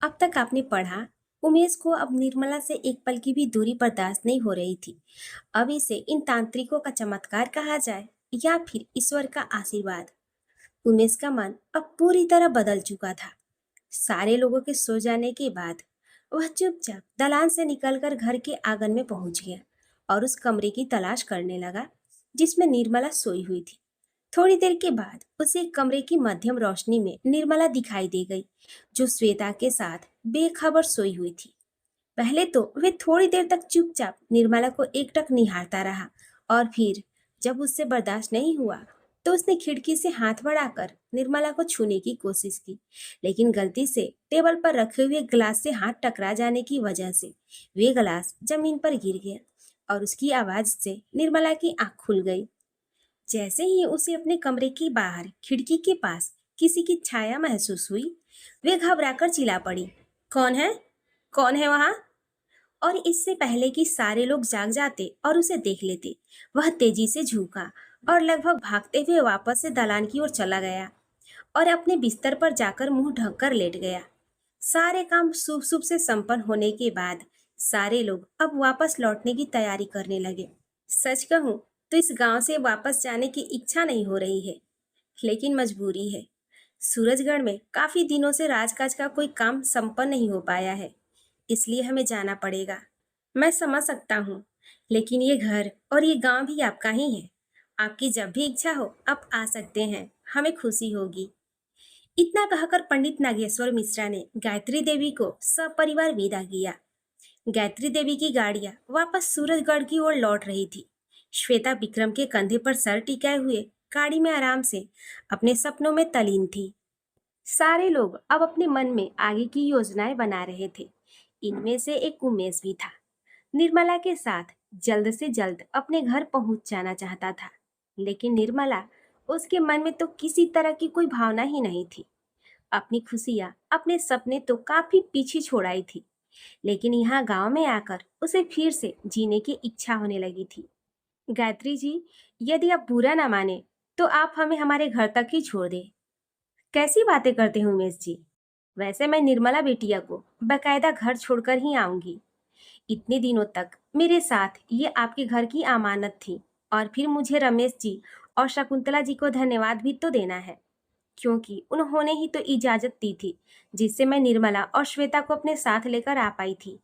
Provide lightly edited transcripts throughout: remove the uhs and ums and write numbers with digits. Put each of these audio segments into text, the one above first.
अब तक आपने पढ़ा। उमेश को अब निर्मला से एक पल की भी दूरी बर्दाश्त नहीं हो रही थी। अब इसे इन तांत्रिकों का चमत्कार कहा जाए या फिर ईश्वर का आशीर्वाद। उमेश का मन अब पूरी तरह बदल चुका था। सारे लोगों के सो जाने के बाद वह चुपचाप दलान से निकलकर घर के आंगन में पहुंच गया और उस कमरे की तलाश करने लगा जिसमें निर्मला सोई हुई थी। थोड़ी देर के बाद उसे एक कमरे की मध्यम रोशनी में निर्मला दिखाई दे गई, जो श्वेता के साथ बेखबर सोई हुई थी। पहले तो वे थोड़ी देर तक चुपचाप निर्मला को एकटक निहारता रहा और फिर जब उससे बर्दाश्त नहीं हुआ तो उसने खिड़की से हाथ बढ़ाकर निर्मला को छूने की कोशिश की, लेकिन गलती से टेबल पर रखे हुए गिलास से हाथ टकरा जाने की वजह से वे गिलास जमीन पर गिर गया और उसकी आवाज से निर्मला की आंख खुल गई। जैसे ही उसे अपने कमरे के बाहर खिड़की के पास किसी की छाया महसूस हुई, वे घबराकर चिल्ला पड़ी, कौन है? कौन है वहां? और इससे पहले कि सारे लोग जाग जाते और उसे देख लेते, वह तेजी से झुका और लगभग भागते हुए वापस से दलान की ओर चला गया और अपने बिस्तर पर जाकर मुंह ढककर लेट गया। सारे काम शुभ शुभ से संपन्न होने के बाद सारे लोग अब वापस लौटने की तैयारी करने लगे। सच कहूं तो इस गांव से वापस जाने की इच्छा नहीं हो रही है, लेकिन मजबूरी है। सूरजगढ़ में काफी दिनों से राजकाज का कोई काम संपन्न नहीं हो पाया है, इसलिए हमें जाना पड़ेगा। मैं समझ सकता हूँ, लेकिन ये घर और ये गांव भी आपका ही है। आपकी जब भी इच्छा हो आप आ सकते हैं, हमें खुशी होगी। इतना कहकर पंडित नागेश्वर मिश्रा ने गायत्री देवी को सपरिवार विदा किया। गायत्री देवी की गाड़ियां वापस सूरजगढ़ की ओर लौट रही थी। श्वेता विक्रम के कंधे पर सर टिकाए हुए गाड़ी में आराम से अपने सपनों में तल्लीन थी। सारे लोग अब अपने मन में आगे की योजनाएं बना रहे थे। इनमें से एक उमेश भी था। निर्मला के साथ जल्द से जल्द अपने घर पहुंच जाना चाहता था, लेकिन निर्मला, उसके मन में तो किसी तरह की कोई भावना ही नहीं थी। अपनी खुशियां, अपने सपने तो काफी पीछे छोड़ाई थी, लेकिन यहाँ गांव में आकर उसे फिर से जीने की इच्छा होने लगी थी। गायत्री जी, यदि आप बुरा ना माने तो आप हमें हमारे घर तक ही छोड़ दें। कैसी बातें करते हैं उमेश जी? वैसे मैं निर्मला बेटिया को बकायदा घर छोड़कर ही आऊंगी। इतने दिनों तक मेरे साथ ये आपके घर की अमानत थी, और फिर मुझे रमेश जी और शकुंतला जी को धन्यवाद भी तो देना है, क्योंकि उन्होंने ही तो इजाजत दी थी जिससे मैं निर्मला और श्वेता को अपने साथ लेकर आ पाई थी।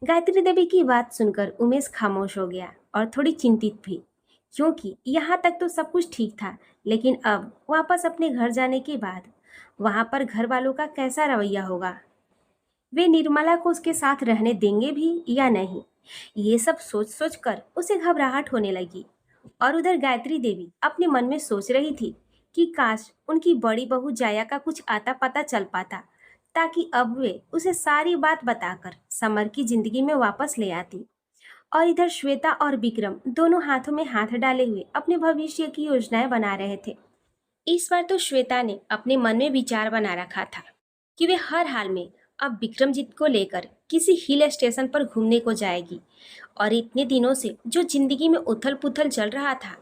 गायत्री देवी की बात सुनकर उमेश खामोश हो गया और थोड़ी चिंतित भी, क्योंकि यहाँ तक तो सब कुछ ठीक था, लेकिन अब वापस अपने घर जाने के बाद वहां पर घर वालों का कैसा रवैया होगा? वे निर्मला को उसके साथ रहने देंगे भी या नहीं? ये सब सोच सोच कर उसे घबराहट होने लगी। और उधर गायत्री देवी अपने मन में सोच रही थी कि काश उनकी बड़ी बहू जाया का कुछ आता पता चल पाता, ताकि अब वे उसे सारी बात बताकर समर की जिंदगी में वापस ले आती। और इधर श्वेता और विक्रम दोनों हाथों में हाथ डाले हुए अपने भविष्य की योजनाएं बना रहे थे। इस बार तो श्वेता ने अपने मन में विचार बना रखा था कि वे हर हाल में अब विक्रमजीत को लेकर किसी हिल स्टेशन पर घूमने को जाएगी, और इतने दिनों से जो जिंदगी में उथल पुथल चल रहा था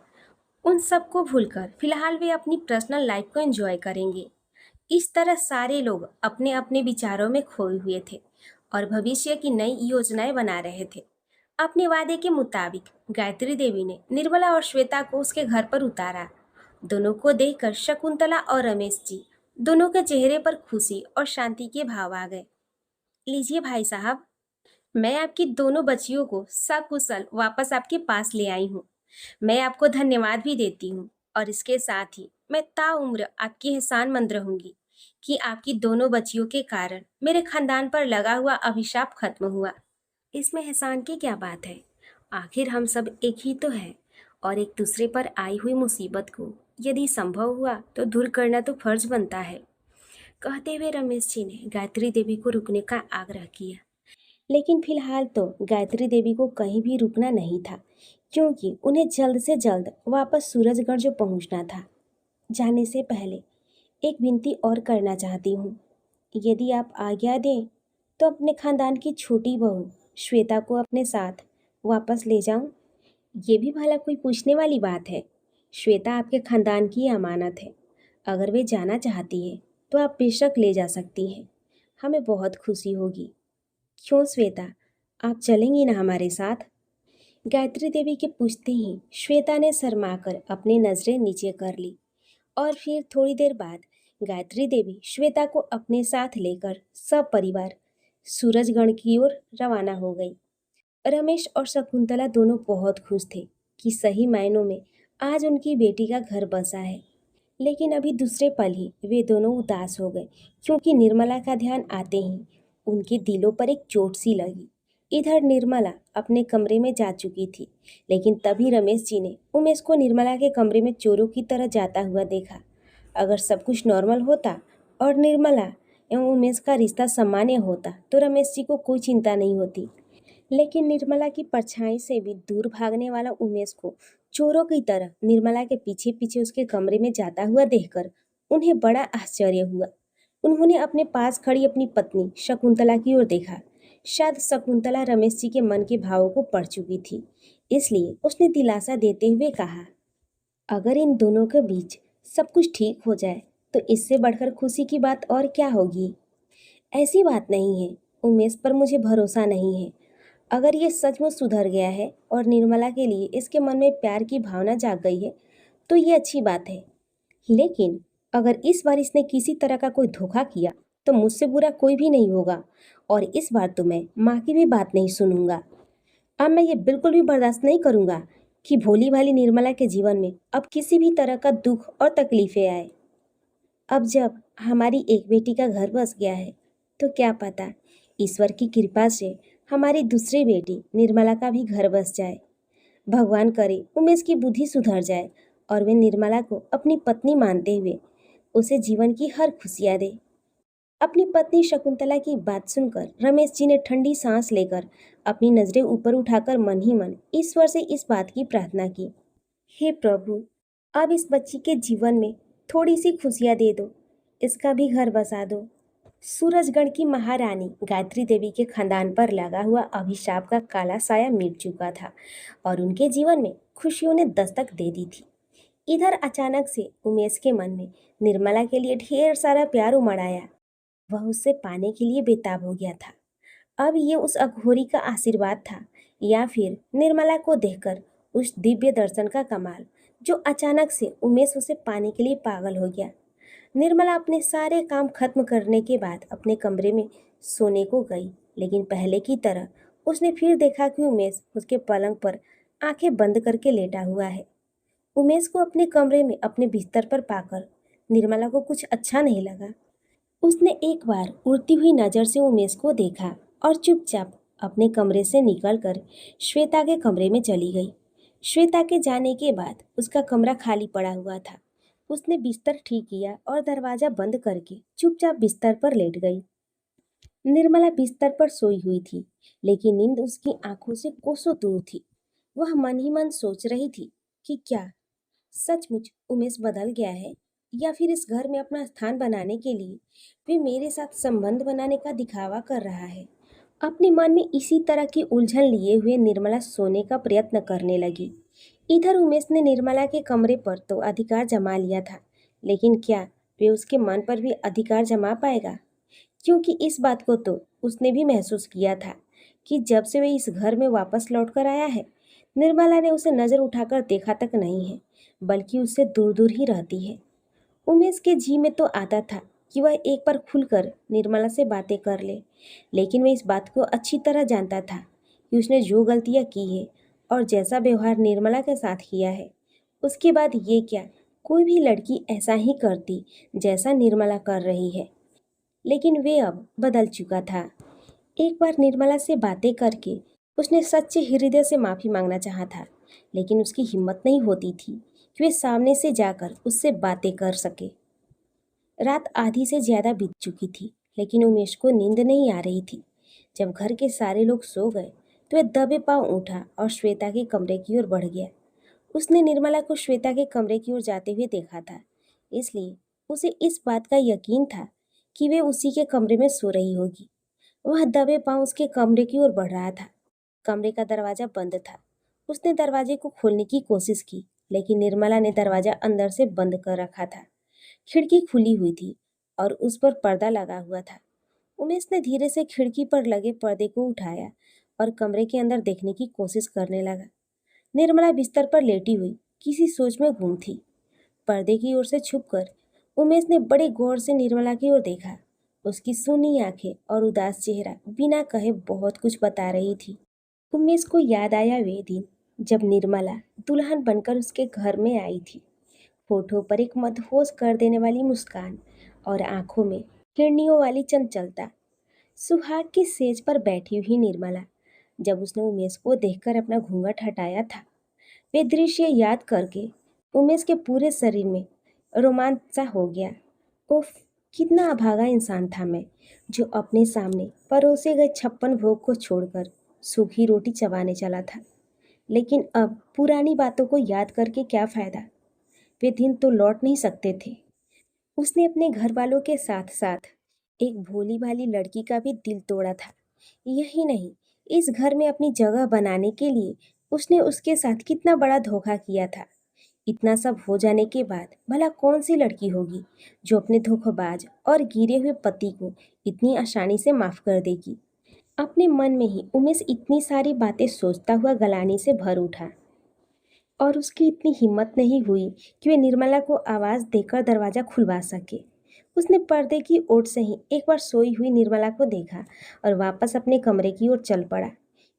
उन सबको भूलकर फिलहाल वे अपनी पर्सनल लाइफ को एंजॉय करेंगे। इस तरह सारे लोग अपने अपने विचारों में खोए हुए थे और भविष्य की नई योजनाएं बना रहे थे। अपने वादे के मुताबिक गायत्री देवी ने निर्मला और श्वेता को उसके घर पर उतारा। दोनों को देखकर शकुंतला और रमेश जी दोनों के चेहरे पर खुशी और शांति के भाव आ गए। लीजिए भाई साहब, मैं आपकी दोनों बच्चियों को सकुशल वापस आपके पास ले आई हूँ। मैं आपको धन्यवाद भी देती हूँ, और इसके साथ ही मैं ताउम्र आपकी एहसानमंद रहूंगी कि आपकी दोनों बच्चियों के कारण मेरे खानदान पर लगा हुआ अभिशाप खत्म हुआ। इसमें एहसान की क्या बात है? आखिर हम सब एक ही तो है, और एक दूसरे पर आई हुई मुसीबत को यदि संभव हुआ तो दूर करना तो फर्ज बनता है। कहते हुए रमेश जी ने गायत्री देवी को रुकने का आग्रह किया, लेकिन फिलहाल तो गायत्री देवी को कहीं भी रुकना नहीं था, क्योंकि उन्हें जल्द से जल्द वापस सूरजगढ़ जो पहुंचना था। जाने से पहले एक विनती और करना चाहती हूँ। यदि आप आज्ञा दें तो अपने खानदान की छोटी बहू श्वेता को अपने साथ वापस ले जाऊं। ये भी भला कोई पूछने वाली बात है? श्वेता आपके खानदान की अमानत है। अगर वे जाना चाहती है तो आप बेशक ले जा सकती हैं। हमें बहुत खुशी होगी। क्यों श्वेता, आप चलेंगी ना हमारे साथ? गायत्री देवी के पूछते ही श्वेता ने शर्माकर अपनी नजरें नीचे कर ली और फिर थोड़ी देर बाद गायत्री देवी श्वेता को अपने साथ लेकर सब परिवार सूरजगढ़ की ओर रवाना हो गई। रमेश और शकुंतला दोनों बहुत खुश थे कि सही मायनों में आज उनकी बेटी का घर बसा है। लेकिन अभी दूसरे पल ही वे दोनों उदास हो गए, क्योंकि निर्मला का ध्यान आते ही उनके दिलों पर एक चोट सी लगी। इधर निर्मला अपने कमरे में जा चुकी थी, लेकिन तभी रमेश जी ने उमेश को निर्मला के कमरे में चोरों की तरह जाता हुआ देखा। अगर सब कुछ नॉर्मल होता और निर्मला एवं उमेश का रिश्ता सामान्य होता तो रमेश जी को कोई चिंता नहीं होती। लेकिन निर्मला की परछाई से भी दूर भागने वाला उमेश को चोरों की तरह निर्मला के पीछे पीछे उसके कमरे में जाता हुआ देखकर उन्हें बड़ा आश्चर्य हुआ। उन्होंने अपने पास खड़ी अपनी पत्नी शकुंतला की ओर देखा। शायद शकुंतला रमेश जी के मन के भावों को पढ़ चुकी थी, इसलिए उसने दिलासा देते हुए कहा, अगर इन दोनों के बीच सब कुछ ठीक हो जाए तो इससे बढ़कर खुशी की बात और क्या होगी। ऐसी बात नहीं है, उमेश पर मुझे भरोसा नहीं है। अगर ये सचमुच सुधर गया है और निर्मला के लिए इसके मन में प्यार की भावना जाग गई है तो ये अच्छी बात है। लेकिन अगर इस बार इसने किसी तरह का कोई धोखा किया तो मुझसे बुरा कोई भी नहीं होगा, और इस बार तो मैं माँ की भी बात नहीं सुनूंगा। अब मैं ये बिल्कुल भी बर्दाश्त नहीं करूंगा कि भोली भाली निर्मला के जीवन में अब किसी भी तरह का दुख और तकलीफें आए। अब जब हमारी एक बेटी का घर बस गया है तो क्या पता ईश्वर की कृपा से हमारी दूसरी बेटी निर्मला का भी घर बस जाए। भगवान करे उमेश की बुद्धि सुधर जाए और वे निर्मला को अपनी पत्नी मानते हुए उसे जीवन की हर खुशियाँ दे। अपनी पत्नी शकुंतला की बात सुनकर रमेश जी ने ठंडी सांस लेकर अपनी नजरें ऊपर उठाकर मन ही मन ईश्वर से इस बात की प्रार्थना की, हे प्रभु, अब इस बच्ची के जीवन में थोड़ी सी खुशियाँ दे दो, इसका भी घर बसा दो। सूरजगढ़ की महारानी गायत्री देवी के खानदान पर लगा हुआ अभिशाप का काला साया मिट चुका था और उनके जीवन में खुशियों ने दस्तक दे दी थी। इधर अचानक से उमेश के मन में निर्मला के लिए ढेर सारा प्यार उमड़ आया। वह उससे पाने के लिए बेताब हो गया था। अब ये उस अघोरी का आशीर्वाद था या फिर निर्मला को देखकर उस दिव्य दर्शन का कमाल, जो अचानक से उमेश उसे पाने के लिए पागल हो गया। निर्मला अपने सारे काम खत्म करने के बाद अपने कमरे में सोने को गई, लेकिन पहले की तरह उसने फिर देखा कि उमेश उसके पलंग पर आंखें बंद करके लेटा हुआ है। उमेश को अपने कमरे में अपने बिस्तर पर पाकर निर्मला को कुछ अच्छा नहीं लगा। उसने एक बार उड़ती हुई नज़र से उमेश को देखा और चुपचाप अपने कमरे से निकलकर श्वेता के कमरे में चली गई। श्वेता के जाने के बाद उसका कमरा खाली पड़ा हुआ था। उसने बिस्तर ठीक किया और दरवाजा बंद करके चुपचाप बिस्तर पर लेट गई। निर्मला बिस्तर पर सोई हुई थी, लेकिन नींद उसकी आंखों से कोसों दूर थी। वह मन ही मन सोच रही थी कि क्या सचमुच उमेश बदल गया है, या फिर इस घर में अपना स्थान बनाने के लिए वे मेरे साथ संबंध बनाने का दिखावा कर रहा है। अपने मन में इसी तरह की उलझन लिए हुए निर्मला सोने का प्रयत्न करने लगी। इधर उमेश ने निर्मला के कमरे पर तो अधिकार जमा लिया था, लेकिन क्या वे उसके मन पर भी अधिकार जमा पाएगा? क्योंकि इस बात को तो उसने भी महसूस किया था कि जब से वे इस घर में वापस लौट कर आया है, निर्मला ने उसे नजर उठाकर देखा तक नहीं है, बल्कि उससे दूर दूर ही रहती है। उमेश के जी में तो आता था कि वह एक बार खुलकर निर्मला से बातें कर ले, लेकिन वह इस बात को अच्छी तरह जानता था कि उसने जो गलतियां की है और जैसा व्यवहार निर्मला के साथ किया है, उसके बाद ये क्या कोई भी लड़की ऐसा ही करती जैसा निर्मला कर रही है। लेकिन वे अब बदल चुका था। एक बार निर्मला से बातें करके उसने सच्चे हृदय से माफ़ी मांगना चाहा था, लेकिन उसकी हिम्मत नहीं होती थी कि वे सामने से जाकर उससे बातें कर सके। रात आधी से ज़्यादा बीत चुकी थी, लेकिन उमेश को नींद नहीं आ रही थी। जब घर के सारे लोग सो गए तो वह दबे पांव उठा और श्वेता के कमरे की ओर बढ़ गया। उसने निर्मला को श्वेता के कमरे की ओर जाते हुए देखा था, इसलिए उसे इस बात का यकीन था कि वे उसी के कमरे में सो रही होगी। वह दबे पांव उसके कमरे की ओर बढ़ रहा था। कमरे का दरवाजा बंद था। उसने दरवाजे को खोलने की कोशिश की, लेकिन निर्मला ने दरवाजा अंदर से बंद कर रखा था। खिड़की खुली हुई थी और उस पर पर्दा लगा हुआ था। उमेश ने धीरे से खिड़की पर लगे पर्दे को उठाया और कमरे के अंदर देखने की कोशिश करने लगा। निर्मला बिस्तर पर लेटी हुई किसी सोच में गुम थी। पर्दे की ओर से छुपकर उमेश ने बड़े गौर से निर्मला की ओर देखा। उसकी सूनी आंखें और उदास चेहरा बिना कहे बहुत कुछ बता रही थी। उमेश को याद आया वे दिन जब निर्मला दुल्हन बनकर उसके घर में आई थी। होठों पर एक मदहोश कर देने वाली मुस्कान और आंखों में हिरनियों वाली चंचलता। सुहाग की सेज पर बैठी हुई निर्मला जब उसने उमेश को देखकर अपना घूंघट हटाया था, वे दृश्य याद करके उमेश के पूरे शरीर में रोमांच सा हो गया। उफ, कितना अभागा इंसान था मैं, जो अपने सामने परोसे गए 56 भोग को छोड़कर सूखी रोटी चबाने चला था। लेकिन अब पुरानी बातों को याद करके क्या फायदा, वे दिन तो लौट नहीं सकते थे। उसने अपने घर वालों के साथ साथ एक भोली भाली लड़की का भी दिल तोड़ा था। यही नहीं, इस घर में अपनी जगह बनाने के लिए उसने उसके साथ कितना बड़ा धोखा किया था। इतना सब हो जाने के बाद भला कौन सी लड़की होगी जो अपने धोखेबाज और गिरे हुए पति को इतनी आसानी से माफ कर देगी। अपने मन में ही उमेश इतनी सारी बातें सोचता हुआ गलानी से भर उठा और उसकी इतनी हिम्मत नहीं हुई कि वे निर्मला को आवाज़ देकर दरवाज़ा खुलवा सके। उसने पर्दे की ओर से ही एक बार सोई हुई निर्मला को देखा और वापस अपने कमरे की ओर चल पड़ा।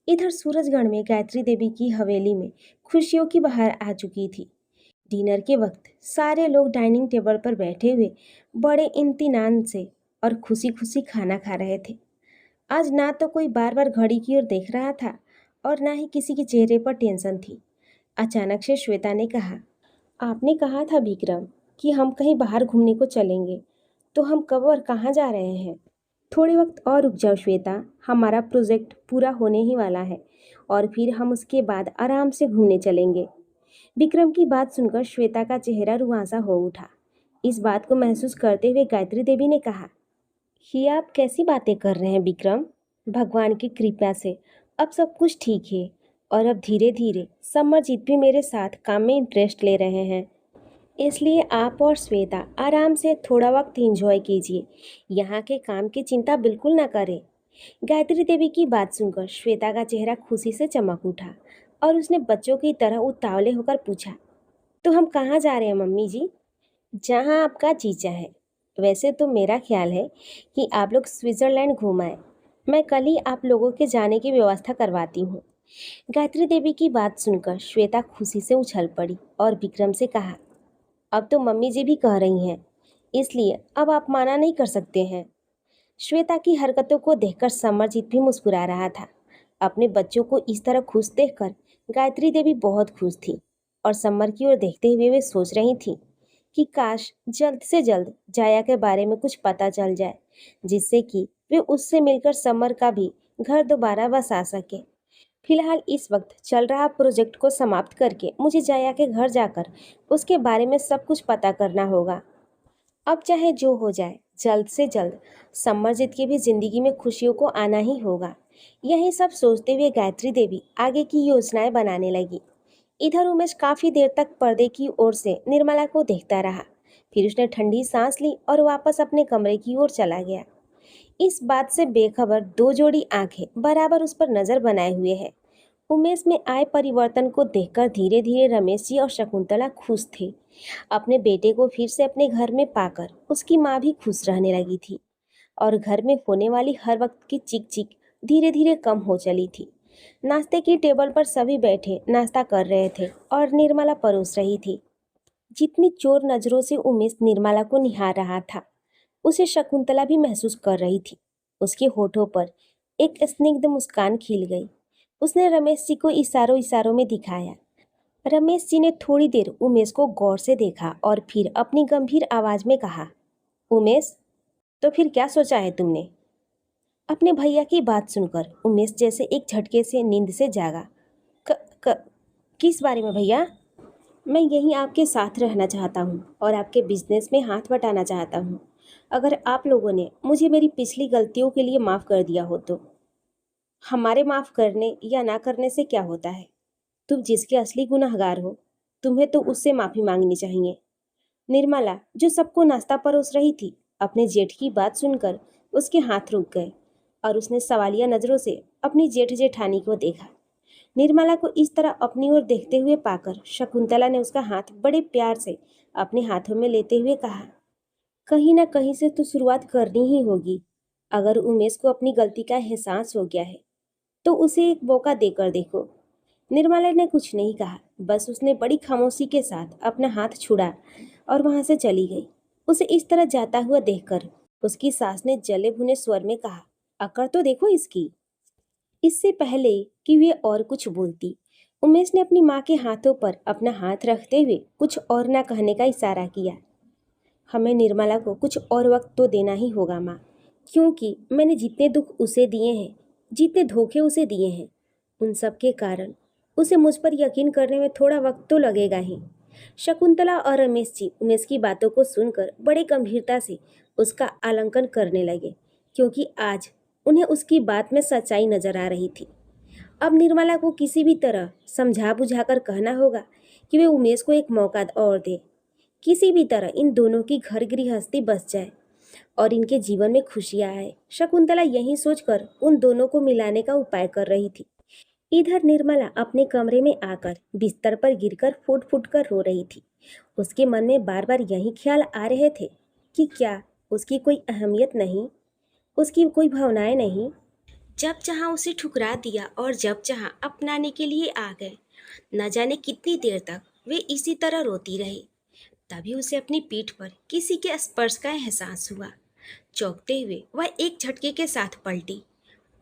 इधर सूरजगढ़ में गायत्री देवी की हवेली में खुशियों की बहार आ चुकी थी। डिनर के वक्त सारे लोग डाइनिंग टेबल पर बैठे हुए बड़े इम्तिनान से और खुशी खुशी खाना खा रहे थे। आज ना तो कोई बार बार घड़ी की ओर देख रहा था और ना ही किसी के चेहरे पर टेंशन थी। अचानक से श्वेता ने कहा, आपने कहा था विक्रम कि हम कहीं बाहर घूमने को चलेंगे, तो हम कब और कहाँ जा रहे हैं? थोड़े वक्त और रुक जाओ श्वेता, हमारा प्रोजेक्ट पूरा होने ही वाला है और फिर हम उसके बाद आराम से घूमने चलेंगे। विक्रम की बात सुनकर श्वेता का चेहरा रुआंसा हो उठा। इस बात को महसूस करते हुए गायत्री देवी ने कहा, ये आप कैसी बातें कर रहे हैं विक्रम? भगवान की कृपा से अब सब कुछ ठीक है और अब धीरे धीरे समरजीत भी मेरे साथ काम में इंटरेस्ट ले रहे हैं। इसलिए आप और श्वेता आराम से थोड़ा वक्त एंजॉय कीजिए। यहाँ के काम की चिंता बिल्कुल ना करें। गायत्री देवी की बात सुनकर श्वेता का चेहरा खुशी से चमक उठा और उसने बच्चों की तरह उतावले होकर पूछा, तो हम कहाँ जा रहे हैं मम्मी जी? जहाँ आपका जी चाहे। वैसे तो मेरा ख्याल है कि आप लोग स्विट्ज़रलैंड घूम आए। मैं कल ही आप लोगों के जाने की व्यवस्था करवाती हूँ। गायत्री देवी की बात सुनकर श्वेता खुशी से उछल पड़ी और विक्रम से कहा, अब तो मम्मी जी भी कह रही हैं, इसलिए अब आप मना नहीं कर सकते हैं। श्वेता की हरकतों को देखकर समरजीत भी मुस्कुरा रहा था। अपने बच्चों को इस तरह खुश देखकर गायत्री देवी बहुत खुश थी और समर की ओर देखते हुए वे सोच रही थी कि काश जल्द से जल्द जाया के बारे में कुछ पता चल जाए, जिससे कि वे उससे मिलकर समर का भी घर दोबारा बसा सके। फिलहाल इस वक्त चल रहा प्रोजेक्ट को समाप्त करके मुझे जाया के घर जाकर उसके बारे में सब कुछ पता करना होगा। अब चाहे जो हो जाए, जल्द से जल्द समरजीत की भी जिंदगी में खुशियों को आना ही होगा। यही सब सोचते हुए गायत्री देवी आगे की योजनाएं बनाने लगी। इधर उमेश काफी देर तक पर्दे की ओर से निर्मला को देखता रहा। फिर उसने ठंडी सांस ली और वापस अपने कमरे की ओर चला गया। इस बात से बेखबर दो जोड़ी आंखें बराबर उस पर नजर बनाए हुए है। उमेश में आए परिवर्तन को देखकर धीरे धीरे रमेश जी और शकुंतला खुश थे। अपने बेटे को फिर से अपने घर में पाकर उसकी माँ भी खुश रहने लगी थी और घर में होने वाली हर वक्त की चिक चिक धीरे धीरे कम हो चली थी। नाश्ते की टेबल पर सभी बैठे नाश्ता कर रहे थे और निर्मला परोस रही थी। जितनी चोर नजरों से उमेश निर्मला को निहार रहा था, उसे शकुंतला भी महसूस कर रही थी। उसके होठों पर एक स्निग्ध मुस्कान खिल गई। उसने रमेश जी को इशारों इशारों में दिखाया। रमेश जी ने थोड़ी देर उमेश को गौर से देखा और फिर अपनी गंभीर आवाज में कहा, उमेश, तो फिर क्या सोचा है तुमने? अपने भैया की बात सुनकर उमेश जैसे एक झटके से नींद से जागा। क, क, किस बारे में भैया? मैं यहीं आपके साथ रहना चाहता हूँ और आपके बिजनेस में हाथ बटाना चाहता हूँ। अगर आप लोगों ने मुझे मेरी पिछली गलतियों के लिए माफ़ कर दिया हो तो। हमारे माफ़ करने या ना करने से क्या होता है? तुम जिसके असली गुनहगार हो, तुम्हें तो उससे माफ़ी मांगनी चाहिए। निर्मला, जो सबको नाश्ता परोस रही थी, अपने जेठ की बात सुनकर उसके हाथ रुक गए और उसने सवालिया नजरों से अपनी जेठ जेठानी को देखा। निर्मला को इस तरह अपनी ओर देखते हुए पाकर शकुंतला ने उसका हाथ बड़े प्यार से अपने हाथों में लेते हुए कहा, कहीं ना कहीं से तो शुरुआत करनी ही होगी। अगर उमेश को अपनी गलती का एहसास हो गया है तो उसे एक मौका देकर देखो। निर्मला ने कुछ नहीं कहा, बस उसने बड़ी खामोशी के साथ अपना हाथ छुड़ा और वहां से चली गई। उसे इस तरह जाता हुआ देखकर उसकी सास ने जले भुने स्वर में कहा, अकड़ तो देखो इसकी। इससे पहले कि वे और कुछ बोलती, उमेश ने अपनी माँ के हाथों पर अपना हाथ रखते हुए कुछ और ना कहने का इशारा किया। हमें निर्मला को कुछ और वक्त तो देना ही होगा माँ, क्योंकि मैंने जितने दुख उसे दिए हैं, जितने धोखे उसे दिए हैं, उन सब के कारण उसे मुझ पर यकीन करने में थोड़ा वक्त तो लगेगा ही। शकुंतला और रमेश जी उमेश की बातों को सुनकर बड़े गंभीरता से उसका आलंकन करने लगे, क्योंकि आज उन्हें उसकी बात में सच्चाई नजर आ रही थी। अब निर्मला को किसी भी तरह समझा बुझाकर कहना होगा कि वे उमेश को एक मौका और दे। किसी भी तरह इन दोनों की घर गृहस्थी बस जाए और इनके जीवन में खुशियां आए। शकुंतला यही सोचकर उन दोनों को मिलाने का उपाय कर रही थी। इधर निर्मला अपने कमरे में आकर बिस्तर पर गिरकर फूट फूट कर रो रही थी। उसके मन में बार बार यही ख्याल आ रहे थे कि क्या उसकी कोई अहमियत नहीं, उसकी कोई भावनाएं नहीं। जब चाहा उसे ठुकरा दिया और जब चाहा अपनाने के लिए आ गए। न जाने कितनी देर तक वे इसी तरह रोती रही। तभी उसे अपनी पीठ पर किसी के स्पर्श का एहसास हुआ। चौंकते हुए वह एक झटके के साथ पलटी।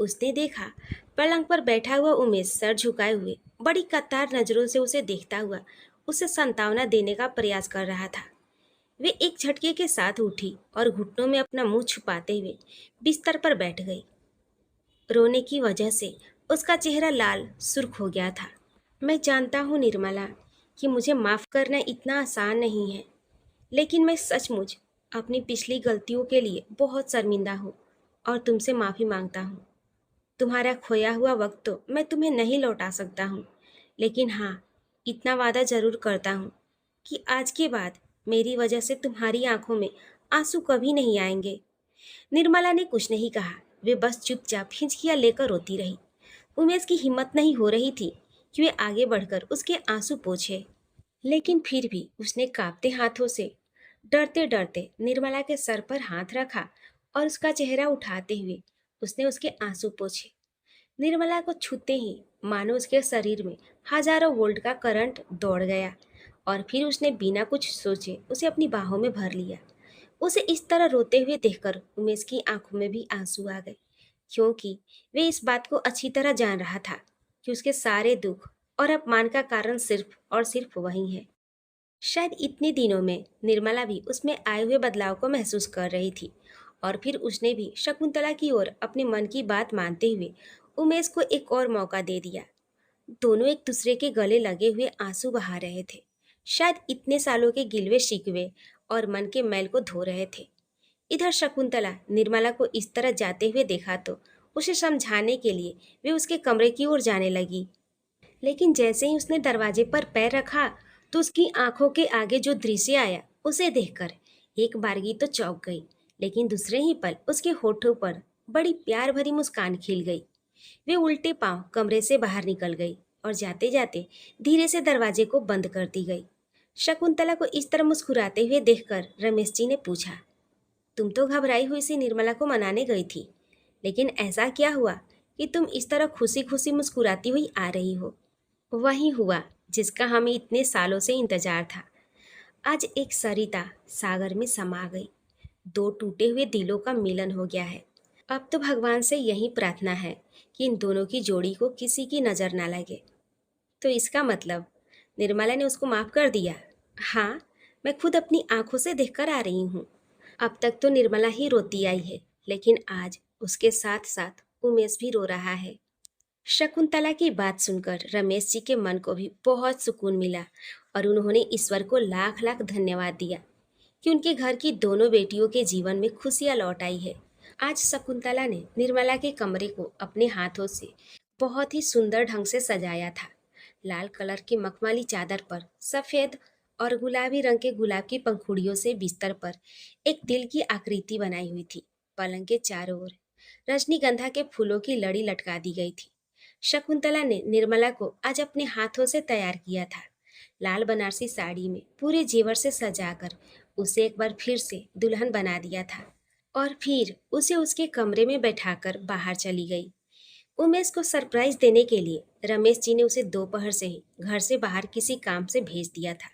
उसने देखा पलंग पर बैठा हुआ उमेश सर झुकाए हुए बड़ी कतार नजरों से उसे देखता हुआ उसे सांत्वना देने का प्रयास कर रहा था। वे एक झटके के साथ उठी और घुटनों में अपना मुंह छुपाते हुए बिस्तर पर बैठ गई। रोने की वजह से उसका चेहरा लाल सुर्ख हो गया था। मैं जानता हूँ निर्मला कि मुझे माफ़ करना इतना आसान नहीं है, लेकिन मैं सचमुच अपनी पिछली गलतियों के लिए बहुत शर्मिंदा हूँ और तुमसे माफ़ी मांगता हूँ। तुम्हारा खोया हुआ वक्त तो मैं तुम्हें नहीं लौटा सकता हूँ, लेकिन हाँ, इतना वादा ज़रूर करता हूँ कि आज के बाद मेरी वजह से तुम्हारी आंखों में आंसू कभी नहीं आएंगे। निर्मला ने कुछ नहीं कहा। वे बस चुपचाप हिचकियां लेकर रोती रही। उमेश की हिम्मत नहीं हो रही थी कि वे आगे बढ़कर उसके आंसू पोंछे, लेकिन फिर भी उसने कांपते हाथों से डरते डरते निर्मला के सर पर हाथ रखा और उसका चेहरा उठाते हुए उसने उसके आंसू पोंछे। निर्मला को छूते ही मानो उसके शरीर में हजारों वोल्ट का करंट दौड़ गया और फिर उसने बिना कुछ सोचे उसे अपनी बाहों में भर लिया। उसे इस तरह रोते हुए देखकर उमेश की आंखों में भी आंसू आ गए, क्योंकि वे इस बात को अच्छी तरह जान रहा था कि उसके सारे दुख और अपमान का कारण सिर्फ और सिर्फ वही है। शायद इतने दिनों में निर्मला भी उसमें आए हुए बदलाव को महसूस कर रही थी और फिर उसने भी शकुंतला की ओर अपने मन की बात मानते हुए उमेश को एक और मौका दे दिया। दोनों एक दूसरे के गले लगे हुए आंसू बहा रहे थे। शायद इतने सालों के गिलवे शिकवे और मन के मैल को धो रहे थे। इधर शकुंतला निर्मला को इस तरह जाते हुए देखा तो उसे समझाने के लिए वे उसके कमरे की ओर जाने लगी, लेकिन जैसे ही उसने दरवाजे पर पैर रखा तो उसकी आंखों के आगे जो दृश्य आया उसे देखकर एक बारगी तो चौंक गई, लेकिन दूसरे ही पल उसके होठों पर बड़ी प्यार भरी मुस्कान खिल गई। वे उल्टे पांव कमरे से बाहर निकल गई और जाते जाते धीरे से दरवाजे को बंद कर दी गई। शकुंतला को इस तरह मुस्कुराते हुए देखकर रमेश जी ने पूछा, तुम तो घबराई हुई सी निर्मला को मनाने गई थी, लेकिन ऐसा क्या हुआ कि तुम इस तरह खुशी खुशी मुस्कुराती हुई आ रही हो? वही हुआ जिसका हमें इतने सालों से इंतजार था। आज एक सरिता सागर में समा गई। दो टूटे हुए दिलों का मिलन हो गया है। अब तो भगवान से यही प्रार्थना है कि इन दोनों की जोड़ी को किसी की नज़र ना लगे। तो इसका मतलब निर्मला ने उसको माफ़ कर दिया? हाँ, मैं खुद अपनी आंखों से देखकर आ रही हूँ। अब तक तो निर्मला ही रोती आई है, लेकिन आज उसके साथ साथ उमेश भी रो रहा है। शकुंतला की बात सुनकर रमेश जी के मन को भी बहुत सुकून मिला और उन्होंने ईश्वर को लाख लाख धन्यवाद दिया कि उनके घर की दोनों बेटियों के जीवन में खुशियां लौट आई है। आज शकुंतला ने निर्मला के कमरे को अपने हाथों से बहुत ही सुंदर ढंग से सजाया था। लाल कलर की मखमली चादर पर सफ़ेद और गुलाबी रंग के गुलाब की पंखुड़ियों से बिस्तर पर एक दिल की आकृति बनाई हुई थी। पलंग के चारों ओर रजनीगंधा के फूलों की लड़ी लटका दी गई थी। शकुंतला ने निर्मला को आज अपने हाथों से तैयार किया था। लाल बनारसी साड़ी में पूरे जेवर से सजाकर उसे एक बार फिर से दुल्हन बना दिया था और फिर उसे उसके कमरे में बैठाकर बाहर चली गई। उमेश को सरप्राइज देने के लिए रमेश जी ने उसे दोपहर से ही घर से बाहर किसी काम से भेज दिया था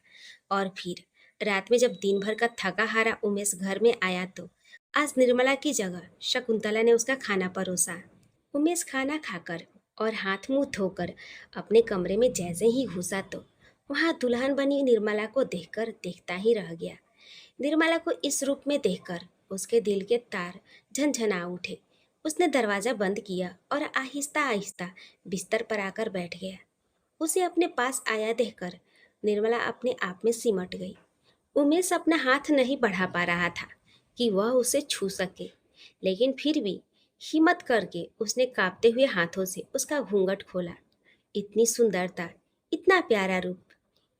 और फिर रात में जब दिन भर का थका हारा उमेश घर में आया तो आज निर्मला की जगह शकुंतला ने उसका खाना परोसा। उमेश खाना खाकर और हाथ मुंह धोकर अपने कमरे में जैसे ही घुसा तो वहां दुल्हन बनी निर्मला को देखकर देखता ही रह गया। निर्मला को इस रूप में देखकर उसके दिल के तार झनझना उठे। उसने दरवाजा बंद किया और आहिस्ता आहिस्ता बिस्तर पर आकर बैठ गया। उसे अपने पास आया देखकर निर्मला अपने आप में सिमट गई। उमेश अपना हाथ नहीं बढ़ा पा रहा था कि वह उसे छू सके, लेकिन फिर भी हिम्मत करके उसने कांपते हुए हाथों से उसका घूंघट खोला। इतनी सुंदरता, इतना प्यारा रूप,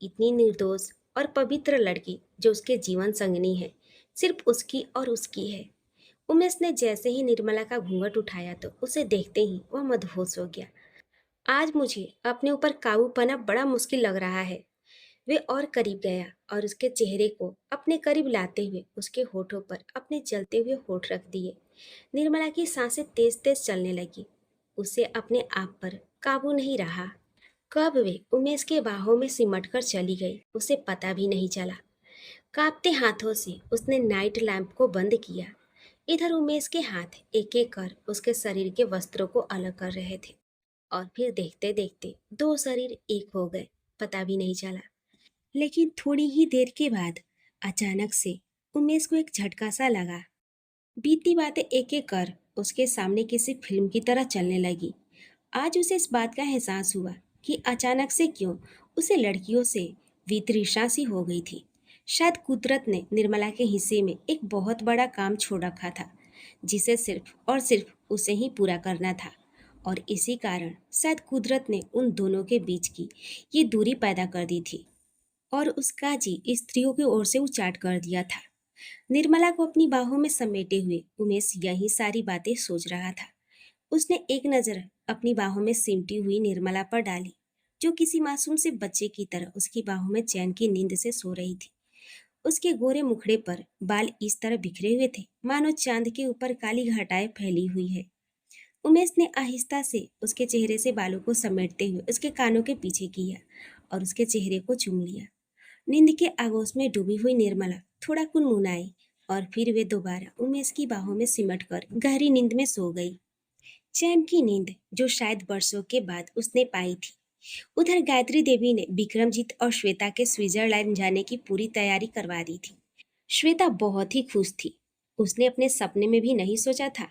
इतनी निर्दोष और पवित्र लड़की जो उसके जीवन संगनी है, सिर्फ उसकी और उसकी है। उमेश ने जैसे ही निर्मला का घूंघट उठाया तो उसे देखते ही वह मदहोश हो गया। आज मुझे अपने ऊपर काबू पाना बड़ा मुश्किल लग रहा है। वे और करीब गया और उसके चेहरे को अपने करीब लाते हुए उसके होठों पर अपने जलते हुए होठ रख दिए। निर्मला की सांसें तेज तेज चलने लगी। उसे अपने आप पर काबू नहीं रहा। कब वे उमेश के बाहों में सिमट कर चली गई उसे पता भी नहीं चला। कांपते हाथों से उसने नाइट लैंप को बंद किया। इधर उमेश के हाथ एक एक कर उसके शरीर के वस्त्रों को अलग कर रहे थे और फिर देखते देखते दो शरीर एक हो गए, पता भी नहीं चला। लेकिन थोड़ी ही देर के बाद अचानक से उमेश को एक झटका सा लगा। बीती बातें एक एक कर उसके सामने किसी फिल्म की तरह चलने लगी। आज उसे इस बात का एहसास हुआ कि अचानक से क्यों उसे लड़कियों से वितृष्णा सी हो गई थी। शायद कुदरत ने निर्मला के हिस्से में एक बहुत बड़ा काम छोड़ रखा था, जिसे सिर्फ और सिर्फ उसे ही पूरा करना था। और इसी कारण शायद कुदरत ने उन दोनों के बीच की ये दूरी पैदा कर दी थी और उसका जी स्त्रियों की ओर से उचाट कर दिया था। निर्मला को अपनी बाहों में समेटे हुए उमेश यही सारी बातें सोच रहा था। उसने एक नज़र अपनी बाहों में सिमटी हुई निर्मला पर डाली, जो किसी मासूम से बच्चे की तरह उसकी बाहों में चैन की नींद से सो रही थी। उसके गोरे मुखड़े पर बाल इस तरह बिखरे हुए थे मानो चांद के ऊपर काली घटाएं फैली हुई है। उमेश ने आहिस्ता से उसके चेहरे से बालों को समेटते हुए उसके कानों के पीछे किया और उसके चेहरे को चूम लिया। नींद के आगोश में डूबी हुई निर्मला थोड़ा कुनमुनाई और फिर वे दोबारा उमेश की बाहों में सिमटकर गहरी नींद में सो गई। चैन की नींद जो शायद बरसों के बाद उसने पाई थी। उधर गायत्री देवी ने विक्रमजीत और श्वेता के स्विट्जरलैंड जाने की पूरी तैयारी करवा दी थी। श्वेता बहुत ही खुश थी। उसने अपने सपने में भी नहीं सोचा था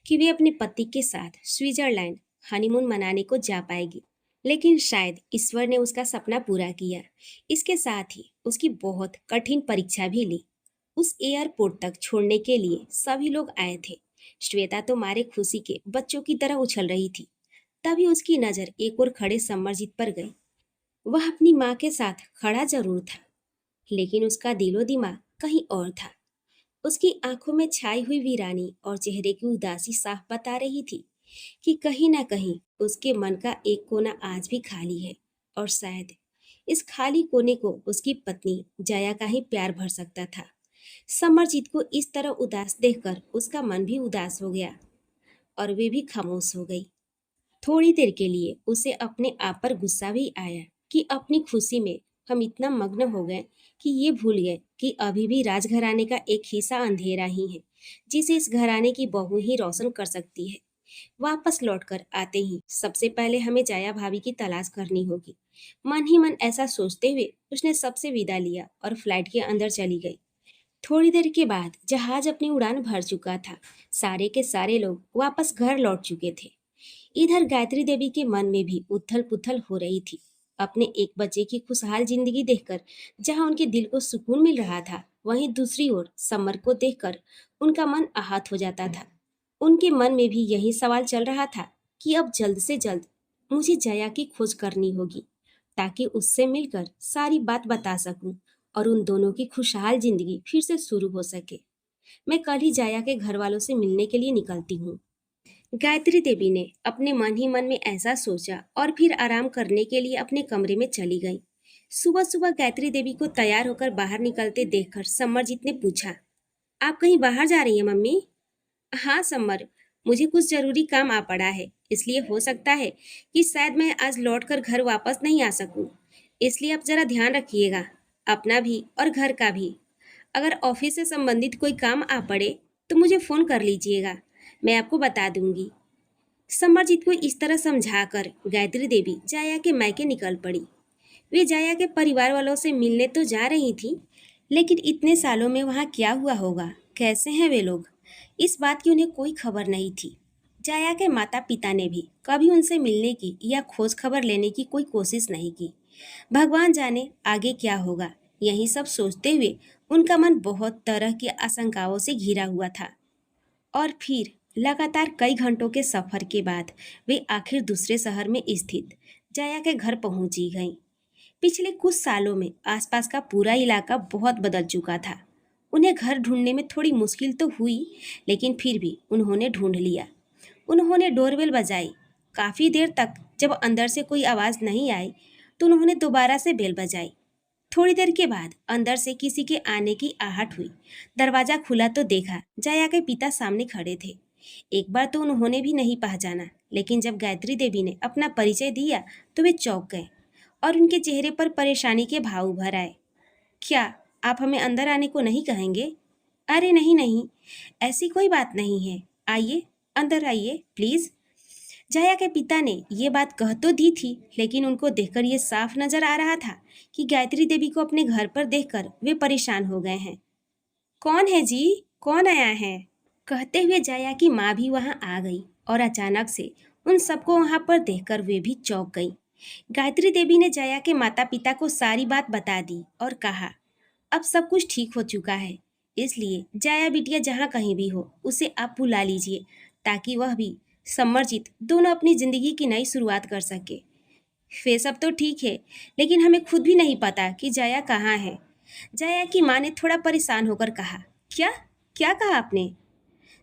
कि वे अपने पति के साथ स्विट्जरलैंड हनीमून मनाने को जा पाएगी, लेकिन शायद ईश्वर ने उसका सपना पूरा किया। इसके साथ ही उसकी बहुत कठिन परीक्षा भी ली। उस एयरपोर्ट तक छोड़ने के लिए सभी लोग आए थे। श्वेता तो मारे खुशी के बच्चों की तरह उछल रही थी। तभी उसकी नजर एक और खड़े समरजीत पर गई। वह अपनी माँ के साथ खड़ा जरूर था, लेकिन उसका दिलो दिमाग कहीं और था। उसकी आंखों में छाई हुई वीरानी और चेहरे की उदासी साफ बता रही थी कि कहीं ना कहीं उसके मन का एक कोना आज भी खाली है और शायद इस खाली कोने को उसकी पत्नी जया का ही प्यार भर सकता था। समरजीत को इस तरह उदास देखकर उसका मन भी उदास हो गया और वे भी खामोश हो गई। थोड़ी देर के लिए उसे अपने आप पर गुस्सा भी आया कि अपनी खुशी में हम इतना मग्न हो गए कि ये भूल गए कि अभी भी राजघराने का एक हिस्सा अंधेरा ही है, जिसे इस घराने की बहू ही रोशन कर सकती है। वापस लौटकर आते ही सबसे पहले हमें जया भाभी की तलाश करनी होगी। मन ही मन ऐसा सोचते हुए उसने सबसे विदा लिया और फ्लाइट के अंदर चली गई। थोड़ी देर के बाद जहाज अपनी उड़ान भर चुका था। सारे के सारे लोग वापस घर लौट चुके थे। इधर गायत्री देवी के मन में भी उथल पुथल हो रही थी। अपने एक बच्चे की खुशहाल जिंदगी देखकर जहां उनके दिल को सुकून मिल रहा था, वहीं दूसरी ओर समर को देखकर उनका मन आहत हो जाता था। उनके मन में भी यही सवाल चल रहा था कि अब जल्द से जल्द मुझे जया की खोज करनी होगी, ताकि उससे मिलकर सारी बात बता सकूं और उन दोनों की खुशहाल जिंदगी फिर से शुरू हो सके। मैं कल ही जाया के घर वालों से मिलने के लिए निकलती हूँ। गायत्री देवी ने अपने मन ही मन में ऐसा सोचा और फिर आराम करने के लिए अपने कमरे में चली गई। सुबह सुबह गायत्री देवी को तैयार होकर बाहर निकलते देखकर समरजीत ने पूछा, आप कहीं बाहर जा रही हैं मम्मी? हाँ समर, मुझे कुछ जरूरी काम आ पड़ा है, इसलिए हो सकता है कि शायद मैं आज लौटकर घर वापस नहीं आ सकूं। इसलिए आप जरा ध्यान रखिएगा, अपना भी और घर का भी। अगर ऑफिस से संबंधित कोई काम आ पड़े तो मुझे फोन कर लीजिएगा, मैं आपको बता दूंगी। समरजीत को इस तरह समझाकर गायत्री देवी जाया के मायके निकल पड़ी। वे जाया के परिवार वालों से मिलने तो जा रही थी, लेकिन इतने सालों में वहाँ क्या हुआ होगा, कैसे हैं वे लोग, इस बात की उन्हें कोई खबर नहीं थी। जाया के माता पिता ने भी कभी उनसे मिलने की या खोज खबर लेने की कोई कोशिश नहीं की। भगवान जाने आगे क्या होगा, यही सब सोचते हुए उनका मन बहुत तरह की आशंकाओं से घिरा हुआ था। और फिर लगातार कई घंटों के सफर के बाद वे आखिर दूसरे शहर में स्थित जाया के घर पहुंची गईं। पिछले कुछ सालों में आसपास का पूरा इलाका बहुत बदल चुका था। उन्हें घर ढूंढने में थोड़ी मुश्किल तो हुई, लेकिन फिर भी उन्होंने ढूंढ लिया। उन्होंने डोरबेल बजाई। काफ़ी देर तक जब अंदर से कोई आवाज़ नहीं आई तो उन्होंने दोबारा से बेल बजाई। थोड़ी देर के बाद अंदर से किसी के आने की आहट हुई। दरवाजा खुला तो देखा जया के पिता सामने खड़े थे। एक बार तो उन्होंने भी नहीं पहचाना, लेकिन जब गायत्री देवी ने अपना परिचय दिया तो वे चौंक गए और उनके चेहरे पर परेशानी के भाव उभर आए। क्या आप हमें अंदर आने को नहीं कहेंगे? अरे नहीं नहीं, ऐसी कोई बात नहीं है, आइए अंदर आइए प्लीज। जया के पिता ने ये बात कह तो दी थी, लेकिन उनको देखकर ये साफ नजर आ रहा था कि गायत्री देवी को अपने घर पर देखकर वे परेशान हो गए हैं। कौन है जी, कौन आया है? कहते हुए जया की माँ भी वहां आ गई और अचानक से उन सबको वहां पर देखकर वे भी चौंक गई। गायत्री देवी ने जया के माता पिता को सारी बात बता दी और कहा, अब सब कुछ ठीक हो चुका है, इसलिए जया बिटिया जहाँ कहीं भी हो उसे आप बुला लीजिए, ताकि वह भी समरजीत दोनों अपनी जिंदगी की नई शुरुआत कर सके। वे सब तो ठीक है, लेकिन हमें खुद भी नहीं पता कि जया कहाँ है। जया की माँ ने थोड़ा परेशान होकर कहा, क्या क्या कहा आपने?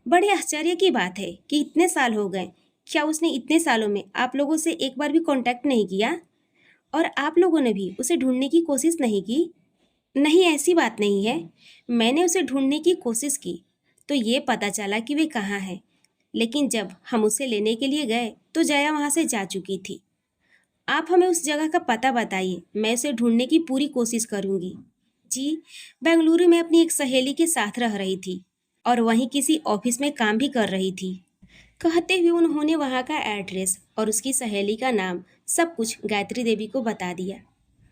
बड़े आश्चर्य की बात है कि इतने साल हो गए, क्या उसने इतने सालों में आप लोगों से एक बार भी कांटेक्ट नहीं किया? और आप लोगों ने भी उसे ढूंढने की कोशिश नहीं की? नहीं, ऐसी बात नहीं है। मैंने उसे ढूंढने की कोशिश की तो ये पता चला कि वे कहाँ है, लेकिन जब हम उसे लेने के लिए गए तो जया वहाँ से जा चुकी थी। आप हमें उस जगह का पता बताइए, मैं उसे ढूंढने की पूरी कोशिश करूँगी। जी, बेंगलुरु में अपनी एक सहेली के साथ रह रही थी और वहीं किसी ऑफिस में काम भी कर रही थी। कहते हुए उन्होंने वहाँ का एड्रेस और उसकी सहेली का नाम सब कुछ गायत्री देवी को बता दिया।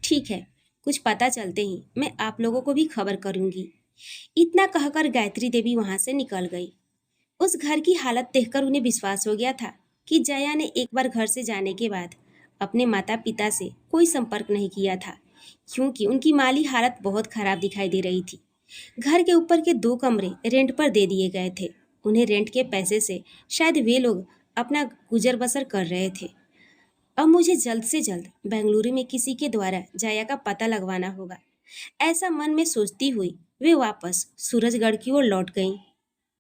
ठीक है, कुछ पता चलते ही मैं आप लोगों को भी खबर करूँगी। इतना कहकर गायत्री देवी वहाँ से निकल गई। उस घर की हालत देखकर उन्हें विश्वास हो गया था कि जया ने एक बार घर से जाने के बाद अपने माता पिता से कोई संपर्क नहीं किया था, क्योंकि उनकी माली हालत बहुत खराब दिखाई दे रही थी। घर के ऊपर के 2 कमरे रेंट पर दे दिए गए थे। उन्हें रेंट के पैसे से शायद वे लोग अपना गुजर बसर कर रहे थे। अब मुझे जल्द से जल्द बेंगलुरु में किसी के द्वारा जया का पता लगवाना होगा। ऐसा मन में सोचती हुई वे वापस सूरजगढ़ की ओर लौट गईं।